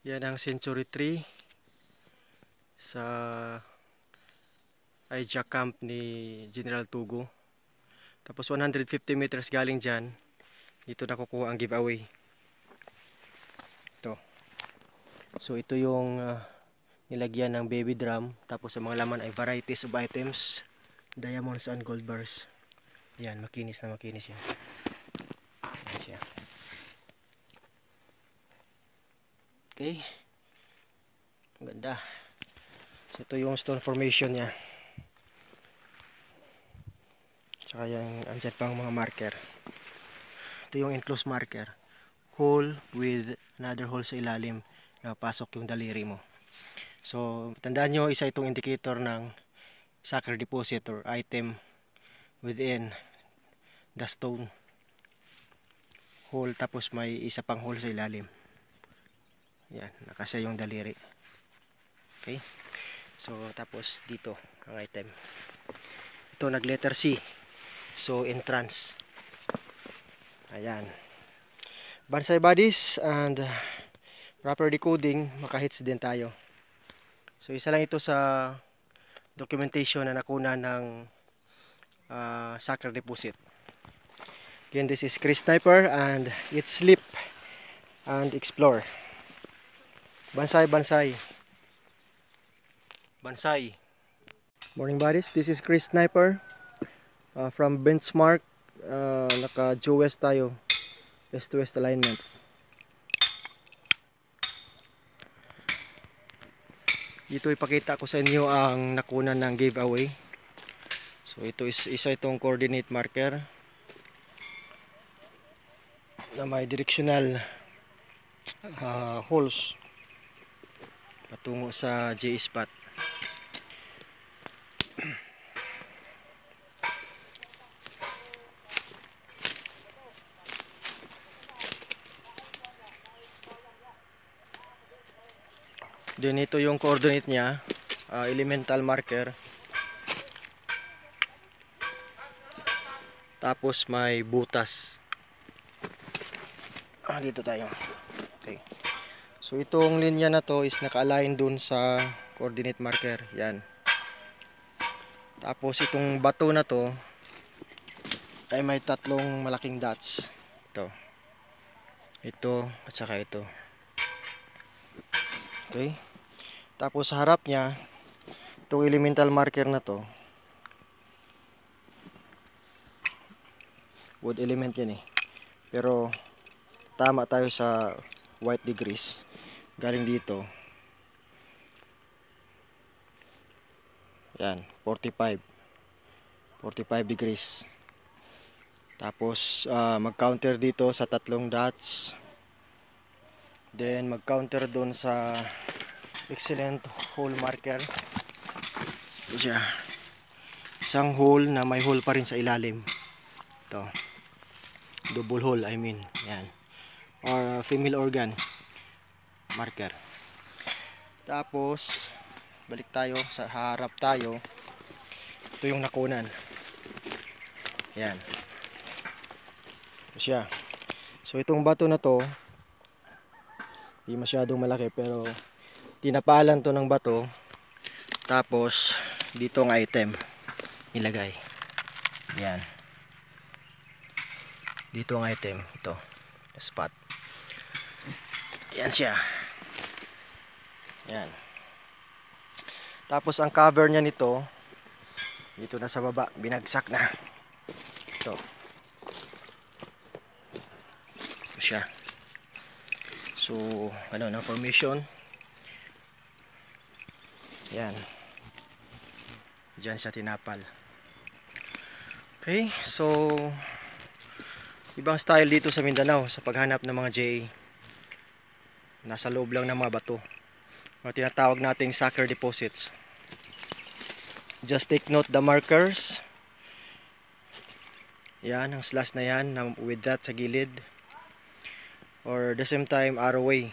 Yan ang Century Tree sa Aija Camp ni General Tugo. Tapos 150 meters galing dyan, dito nakukuha ang giveaway. Ito. So ito yung nilagyan ng baby drum. Tapos ang mga laman ay varieties of items, diamonds and gold bars. Yan, makinis na makinis yan. Yan siya. Okay. Ganda. So ito yung stone formation niya. Tsaka yung andyan pang mga marker. Ito yung enclosed marker. Hole with another hole sa ilalim na pasok yung daliri mo. So tandaan nyo, isa itong indicator ng sacred deposit or item within the stone hole. Tapos may isa pang hole sa ilalim. Yan, nakasya yung daliri. Okay. So tapos dito ang item. Ito nag letter C. So entrance. Ayan. Bonsai bodies and proper decoding, makahits din tayo. So isa lang ito sa documentation na nakuna ng sacred deposit. Again, this is Chris Sniper and it's sleep and explore. Bonsai, bonsai. Bonsai. Morning buddies, this is Chris Sniper from Benchmark. Naka due west tayo, west to west alignment. Dito ipakita ko sa inyo ang nakunan ng giveaway. So ito is isa itong coordinate marker na may directional holes patungo sa J spot. Then ito yung coordinate niya, elemental marker. Tapos may butas. Dito tayo. Okay. So itong linya na to is naka-align dun sa coordinate marker. Yan. Tapos itong bato na to ay may tatlong malaking dots. Ito. Ito at saka ito. Okay. Tapos sa harap niya, itong elemental marker na to, wood element yan eh. Pero tama tayo sa white degrees. Galing dito. Yan, 45. 45 degrees. Tapos mag-counter dito sa tatlong dots. Then mag-counter doon sa excellent hole marker. Ito siya. Isang hole na may hole pa rin sa ilalim. Ito. Double hole, I mean. Yan. Or female organ marker. Tapos balik tayo sa harap tayo. Ito yung nakunan. Yan. Ito siya. So itong bato na to, di masyadong malaki pero tinapalan to ng bato. Tapos dito ang item nilagay. Yan. Dito ang item. Ito. Spot. Yan siya. Yan. Tapos ang cover niya nito, dito na sa baba, binagsak na. Ito. Ito siya. So, ano na formation. Yan. Diyan siya tinapal. Okay, so ibang style dito sa Mindanao sa paghanap ng mga JA. Nasa loob lang ng mga bato. O tinatawag nating sacred deposits. Just take note the markers. Yan, ang slash na yan with that sa gilid. Or the same time arrow way.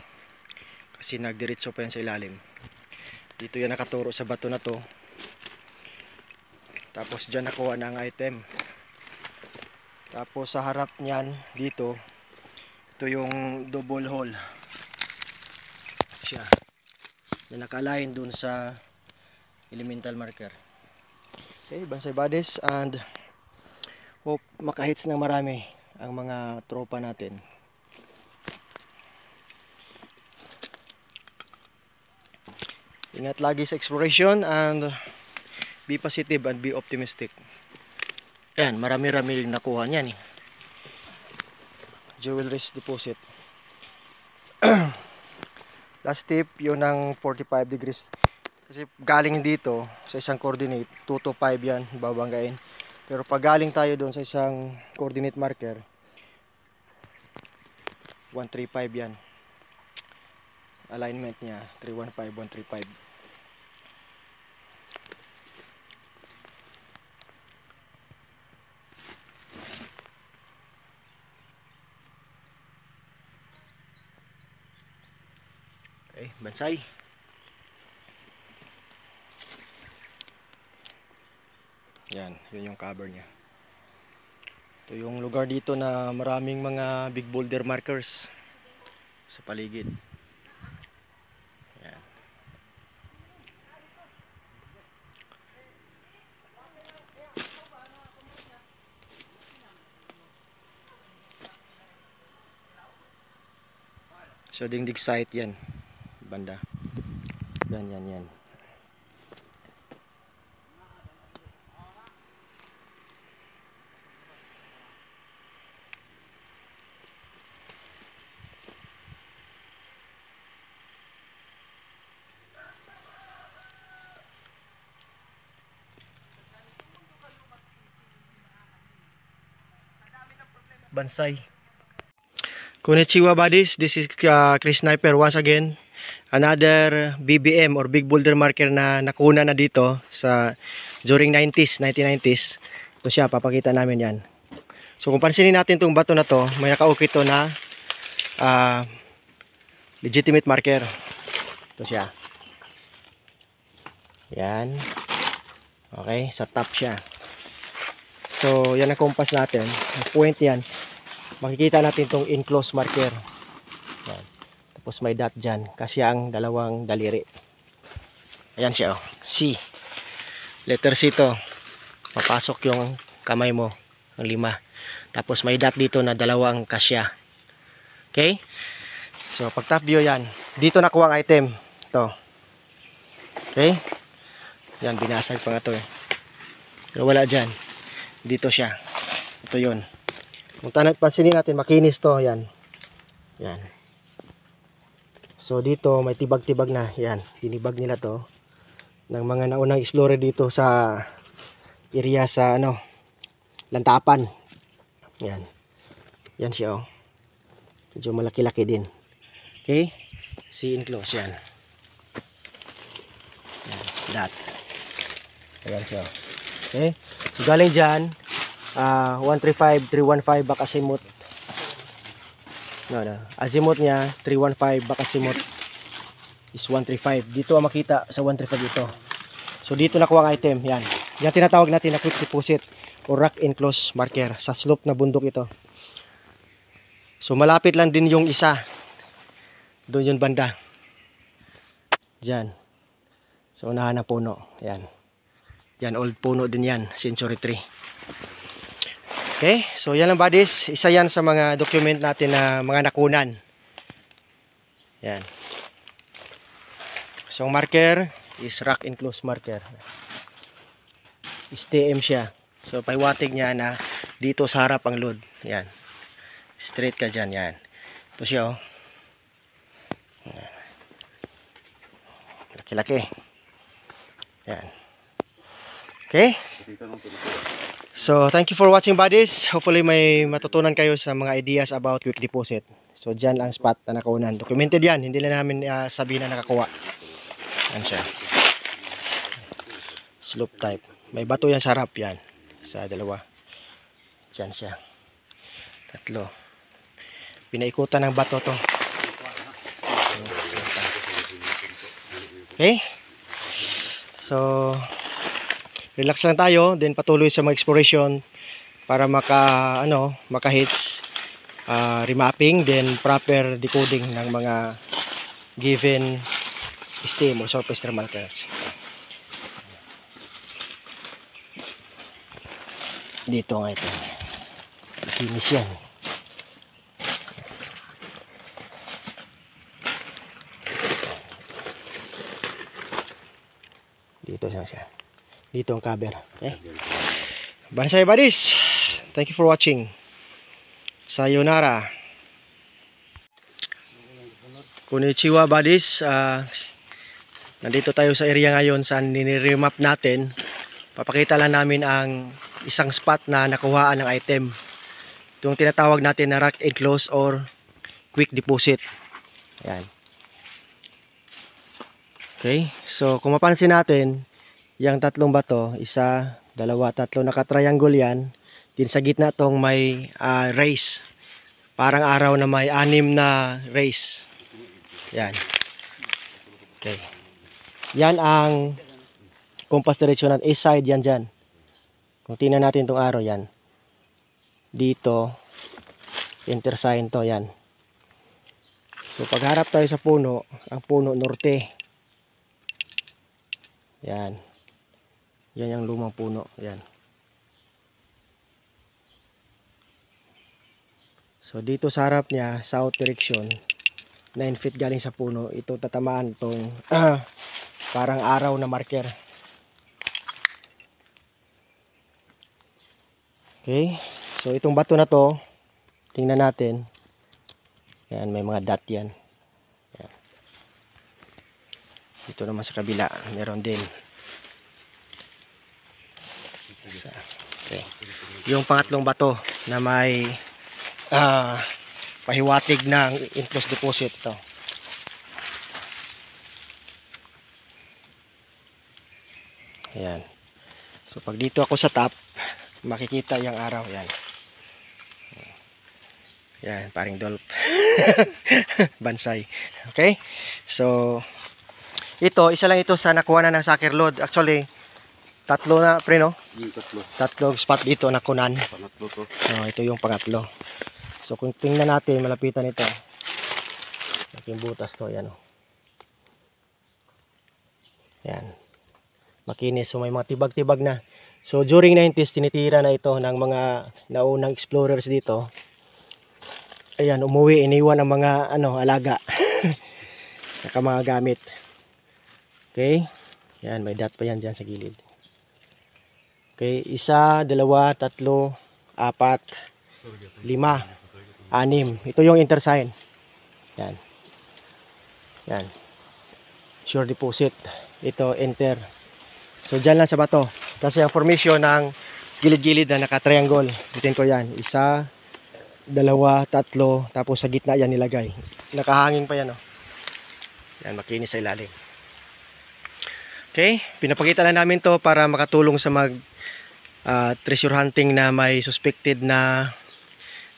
Kasi nagdiretso pa yan sa ilalim. Dito yan nakaturo sa bato na to. Tapos dyan nakuha na ang item. Tapos sa harap niyan dito, ito yung double hole. siya na naka-align dun sa elemental marker. Okay, Bansay Buddies, and hope makahits ng marami ang mga tropa natin. Ingat lagi sa exploration and be positive and be optimistic. Yan, marami-rami rin nakuha niyan eh. Jewelry's deposit. Last tip, yun ang 45 degrees. Kasi galing dito sa isang coordinate, 2 to 5 yan, babanggain. Pero pag galing tayo doon sa isang coordinate marker, 135 yan. Alignment niya, 315, 135. Okay, Bansay. Yan, yun yung cover niya. Ito yung lugar dito na maraming mga big boulder markers sa paligid. Yan. So dingdig site yan. Banda. Yan. Bansay. Konnichiwa buddies, this is Chris Sniper once again. Another BBM or big boulder marker na nakuna na dito sa during 1990s. Ito siya, papakita namin yan. So kung pansinin natin itong bato na to, may nakaukit to na legitimate marker. Ito siya. Yan. Okay, sa top siya. So yan ang compass natin. Ang point yan. Makikita natin itong enclosed marker. Yan. Tapos may dot dyan. Kasi ang dalawang daliri. Ayan siya. Oh. C. Letter C to. Papasok yung kamay mo. Ang 5. Tapos may dot dito na dalawang kasya. Okay? So pag top view yan. Dito nakuha ang item. Ito. Okay? Yan. Binasag pa nga to eh. Pero wala dyan. Dito siya. Ito yun. Kung pansinin natin, makinis to, yan. Yan. So dito may tibag-tibag na, yan. Tinibag nila to ng mga naunang explorer dito sa area sa Lantapan. Yan. Yan siya oh. Medyo malaki-laki din. Okay? See enclose yan. Yan, that. Ayan siya. Okay? So galing dyan 135, 315 back azimuth. No. Azimuth niya 315 back azimuth is 135. Dito ang makita sa 135 dito. So dito nakuha ang item, yan. Yan tinatawag natin na quick deposit o rock enclosed marker sa slope na bundok ito. So malapit lang din yung isa. Doon yung banda. Diyan. So unahan na puno, yan. Yan old puno din yan, century 3. Okay, so yan lang buddies, isa yan sa mga document natin na mga nakunan. Yan. So ang marker is rock enclosed marker. STM siya. So paiwatig niya na dito sa harap ang load. Yan. Straight ka dyan, yan. Ito siya oh. Laki-laki. Yan. Okay. So, thank you for watching buddies. Hopefully may matutunan kayo sa mga ideas about quick deposit. So, dyan ang spot na nakunan. Documented yan. Hindi na namin sabihin na nakakuha. Yan siya. Slope type. May bato yan sa harap yan. Sa dalawa. Dyan siya. 3. Pinaikutan ng bato to. Okay. So, relax lang tayo, then patuloy sa mga exploration para maka-hits, remapping, then proper decoding ng mga given stem or surface thermal curves. Dito nga ito. Finish yan. Dito siya. Dito ang cover. Okay. Bansai buddies. Thank you for watching. Sayonara. Konnichiwa buddies. Nandito tayo sa area ngayon saan nire-remap natin. Papakita lang namin ang isang spot na nakuhaan ng item. Itong tinatawag natin na rock enclose or quick deposit. Ayan. Okay, so kung mapansin natin, yung tatlong bato, isa, dalawa, tatlo, naka-triangle yan. Din sa gitna tong may race. Parang araw na may 6 na race. Yan. Okay. Yan ang compass direction at east side yan dyan. Kung tingnan natin itong arrow yan. Dito, intersign to yan. So pagharap tayo sa puno, ang puno norte. Yan. Yan yung lumang puno. Yan. So dito sa harap niya, south direction, 9 feet galing sa puno. Ito tatamaan itong parang araw na marker. Okay. So itong bato na to, tingnan natin. Yan, may mga dot yan. Yan. Dito naman sa kabila, meron din. Okay. Yung pangatlong bato na may pahiwatig ng enclosed deposit ito. Ayan. So pag dito ako sa top, makikita yung araw yan. Yan, paring dolp. Bansai. Okay? So ito, isa lang ito sa nakuha na ng sucker load. Actually, tatlo na, pre, no? Tatlo spot dito na kunan. Pangatlo to. Ito yung pangatlo. So kung tingnan natin, malapitan ito. Yung butas to, yan. Yan. Makinis. So may mga tibag-tibag na. So during 90s, tinitira na ito ng mga naunang explorers dito. Ayan, umuwi, iniwan ang mga alaga. Naka mga gamit. Okay? Yan, may dot pa yan dyan sa gilid. Okay, 1, 2, 3, 4, 5, 6. Ito yung intersign. Yan. Yan. Sure deposit. Ito, enter. So, dyan lang sa bato. Kasi ang formation ng gilid-gilid na naka-triangle. Bitin ko yan. 1, 2, 3. Tapos sa gitna yan nilagay. Nakahanging pa yan. Yan, makinis sa ilalim. Okay, pinapakita lang namin to para makatulong sa treasure hunting na may suspected na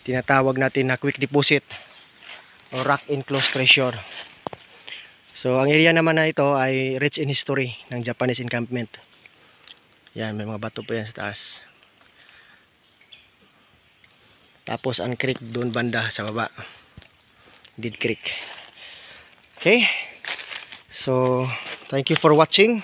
tinatawag natin na quick deposit o rock enclosed treasure. So ang area naman na ito ay rich in history ng Japanese encampment. Yan, may mga bato pa yan sa taas. Tapos ang creek doon banda sa baba, Dead Creek. Okay, so thank you for watching.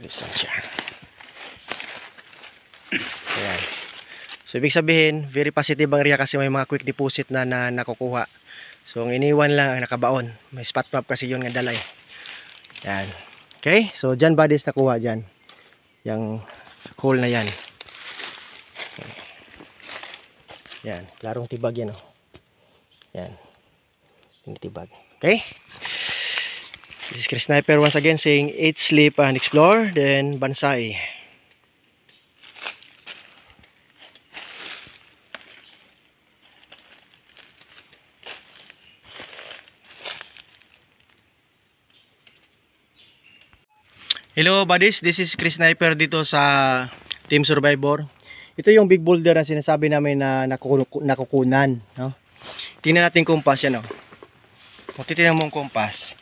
Distansya. Ayan. So ibig sabihin, very positive ang area kasi may mga quick deposit na nakukuha. So ang iniwan lang ang nakabaon. May spot map kasi yun ng dalay. Yan. Okay, so dyan buddies nakuha dyan. Yung hole na yan. Okay. Yan, larong tibag yan. Yan. Yung tibag. Okay. This is Chris Sniper once again saying eat, sleep, and explore. Then Bansai. Hello buddies, this is Chris Sniper dito sa Team Survivor. Ito yung big boulder na sinasabi namin na nakukunan, no? Tingnan natin compass yan, no? Kung titingnan mo ang compass,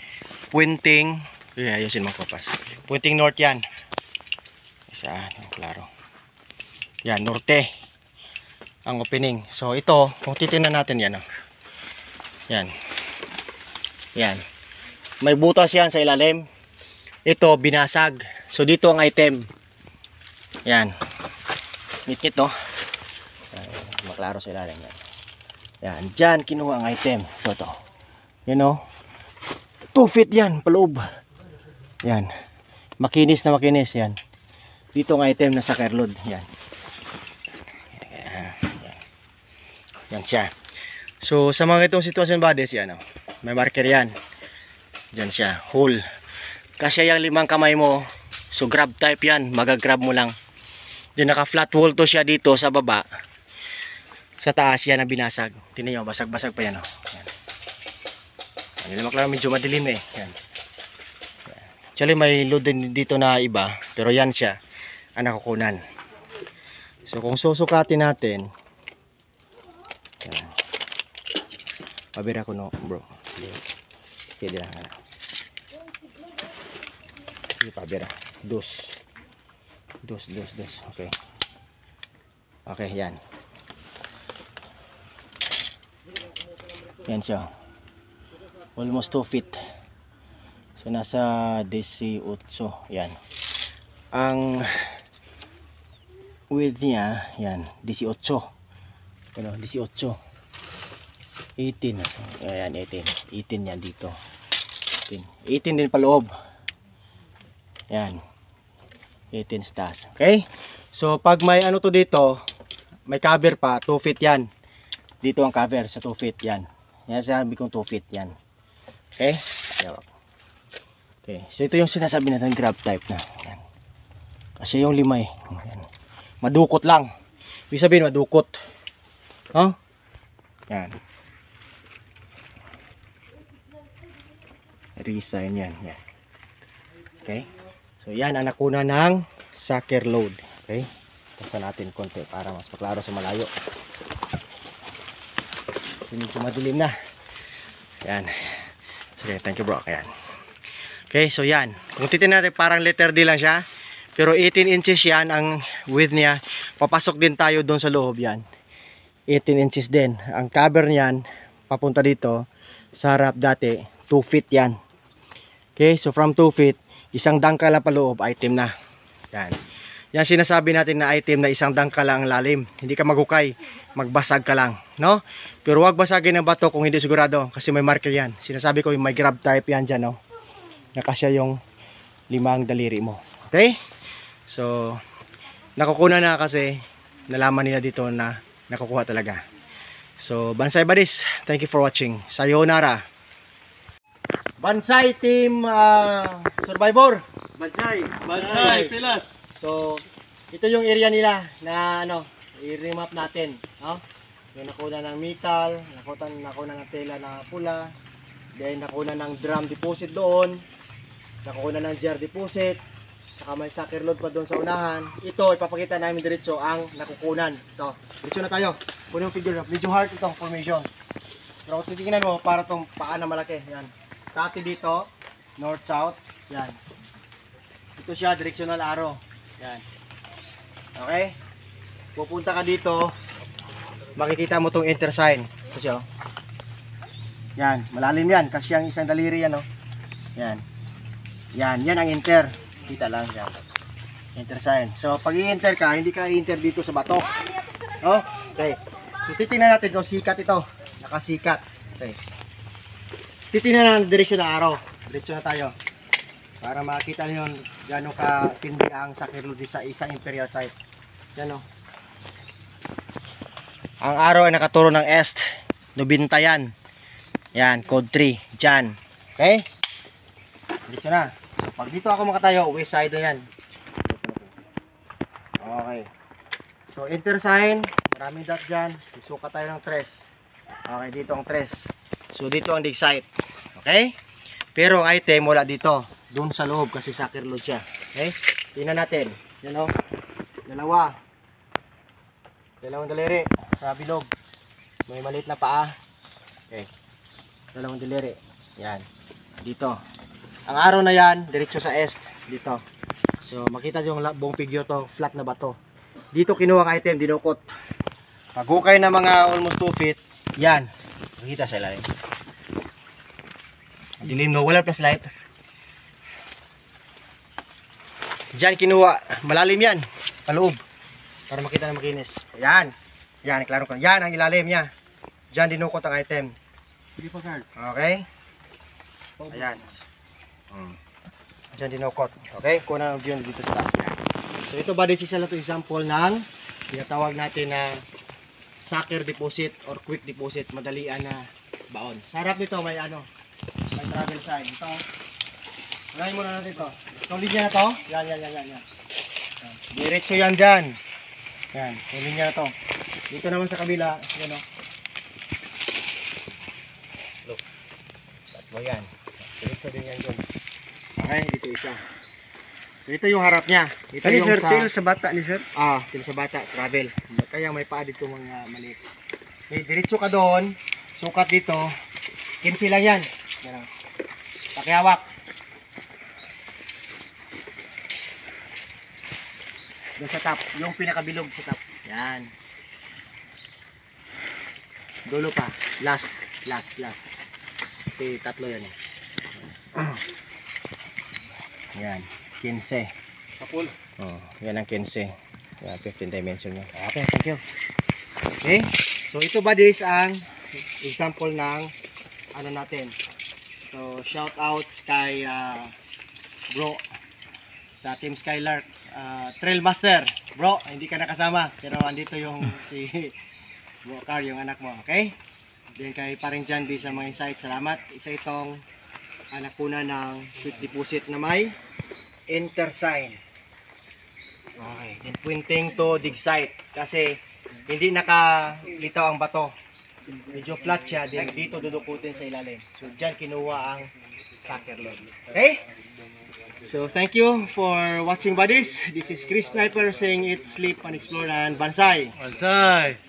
pointing, ayusin mo ang compass. Pointing north yan. Saan? Klaro. Yan, norte. ang opening. So ito, kung titingnan natin yan, oh. Yan. Yan. May butas yan sa ilalim. Ito, binasag. So dito ang item. Yan. Ngit-ngit, no? Maklaro sa ilalim yan. Yan. Diyan, kinuha ang item. So ito. Yan, no? 2 feet yan, paloob. Yan. Makinis na makinis, yan. Dito ang item na sa carload. Yan. Yan siya. So sa mga itong sitwasyon buddies, yan, oh. May marker yan. Diyan siya, hole. Kasi yung 5 kamay mo, so grab type yan, magagrab mo lang. Then naka flat wall to siya dito sa baba. Sa taas yan na binasag. Tingnan nyo, basag-basag pa yan, oh. Yan. Hindi naman klaro, medyo madilim eh. Yan. Actually may load din dito na iba, pero yan siya ang nakukunan. So kung susukatin natin, yan. Pabira ko, no, bro. Sige lang. Sige, pabira. Dos. Okay. Okay, yan. Yan siya. Almost 2 feet. So nasa 18. Yan. Ang width niya, yan, 18. Ano, 18. 18. Ayan, 18. 18 yan dito. 18 din paloob. Yan. 18 sa taas. Okay? So pag may ano to dito, may cover pa, 2 feet yan. Dito ang cover sa 2 feet yan. Yan sabi kong 2 feet yan. Okay? Okay. So ito yung sinasabi natin grab type na. Yan. Kasi yung 5 eh. Yan. Madukot lang. Ibig sabihin madukot. Huh? Yan. Resign yan. Yan. Okay? So yan ang nakuna ng sucker load. Okay? Tasa natin konti para mas maklaro sa malayo. Medyo madilim na. Yan. Sige, thank you bro. Ayan. Okay, so yan. Kung titignan natin, parang letter D lang siya. Pero 18 inches yan ang width niya. Papasok din tayo doon sa loob yan. 18 inches din. Ang cover niyan, papunta dito, sa harap dati, 2 feet yan. Okay, so from 2 feet, isang dangkal lang paloob, item na. Yan. Yan sinasabi natin na item na isang dangkal lang ang lalim. Hindi ka maghukay, magbasag ka lang. No? Pero huwag basagin ng bato kung hindi sigurado, kasi may marker yan. Sinasabi ko, may grab type yan dyan, no? Nakasya yung 5 daliri mo. Okay? So, nakukuha na kasi nalaman nila dito na nakukuha talaga. So, Bansay Buddies, thank you for watching. Sayonara. Bansay Team Survivor. Bansay Pilas. So, ito yung area nila na ano, i-remap natin, no? So, nakuha ng metal, nakuha ng tela na pula, then nakuha ng drum deposit doon, nakuha ng jar deposit, saka may sucker load pa doon sa unahan. Ito, ipapakita namin diretso ang nakukunan. Ito, diretso na tayo. Puno yung figure, medyo hard itong formation. Pero kung titignan mo, para itong paa na malaki. Yan. Kati dito, north-south. Yan. Ito siya, directional arrow. Yan. Okay? Pupunta ka dito, makikita mo itong enter sign. Ito siya. Yan, malalim yan. Kasi yung isang daliri yan, oh. Yan. Yan, yan ang enter. Kita lang yan. Enter sign. So, pag i-enter ka, hindi ka i-enter dito sa bato. Oh, okay. So, titingnan natin kung sikat ito. Nakasikat. Okay. Titingnan ang direksyon ng araw. Direksyon na tayo. Para makita niyo gano'ng katindi ang sucker load sa isang imperial site. Yan, oh. Ang araw ay nakaturo ng east. 90 yan. Yan, code 3. Diyan. Okay? Direksyon na. So, pag dito ako makatayo, west side na yan. Okay. So, enter sign. Maraming dot dyan. Susuka tayo ng tres. Okay, dito ang tres. So, dito ang dig site. Okay? Pero ang item wala dito. Doon sa loob kasi sucker load siya. Okay? Tingnan natin. Yan, o. Dalawang daliri sa bilog. May maliit na paa. Okay. Dalawang daliri. Yan. Dito. Ang araw na yan, diretso sa east. Dito. So, makita yung buong figure to. Flat na bato. Dito kinuha ang item, dinukot. Paghukay na mga almost 2 feet, yan. Makita sa ilalim. Dilim no, wala plus light. Diyan kinuha, malalim yan, paloob. Para makita na makinis. Yan. Yan, klaro ko. Yan ang ilalim niya. Diyan dinukot ang item. Hindi pa card. Okay? Ayan. Diyan dinukot. Okay? Kuna ang view dito sa taas. So ito ba this is a example ng tinatawag natin na sucker deposit or quick deposit, madalian na baon. Sa harap nito may ano, may travel sign. Ito. Unahin muna natin ito. Itong linya na to. Yan. Diretso yan dyan. Yan. Itong linya na to. Dito naman sa kabila. Yan o. Look. Tatlo yan. Diretso din yan dyan. Okay, dito isa. So ito yung harap niya. Ito Ano yung sir, sa... tail sa bata ni sir? Til sa bata, travel. Kaya may paa dito mga maliit. Okay, diretso ka doon. Sukat dito. 15 lang yan. Yan. Pakihawak. Doon sa top. Yung pinakabilog sa top. Yan. Dulo pa. Last. Kasi tatlo yan eh. Yan. 15. Kapul. Oh, yan ang 15. Yan, 15 dimension yan. Okay, thank you. Okay. So ito ba this ang example ng ano natin. So shout out kay bro sa Team Skylark, Trail Master. Bro, hindi ka nakasama pero andito yung si Bro Car, yung anak mo. Okay? Then kay paring Jandy sa mga insight. Salamat. Isa itong anak kuna ng quick deposit na may enter sign. Okay, then pointing to dig site kasi hindi nakalitaw ang bato. Medyo flat siya, then dito dudukutin sa ilalim. So diyan kinuha ang sucker load. Okay? So thank you for watching buddies. This is Chris Sniper saying it's sleep and explore and bansai. Bansay!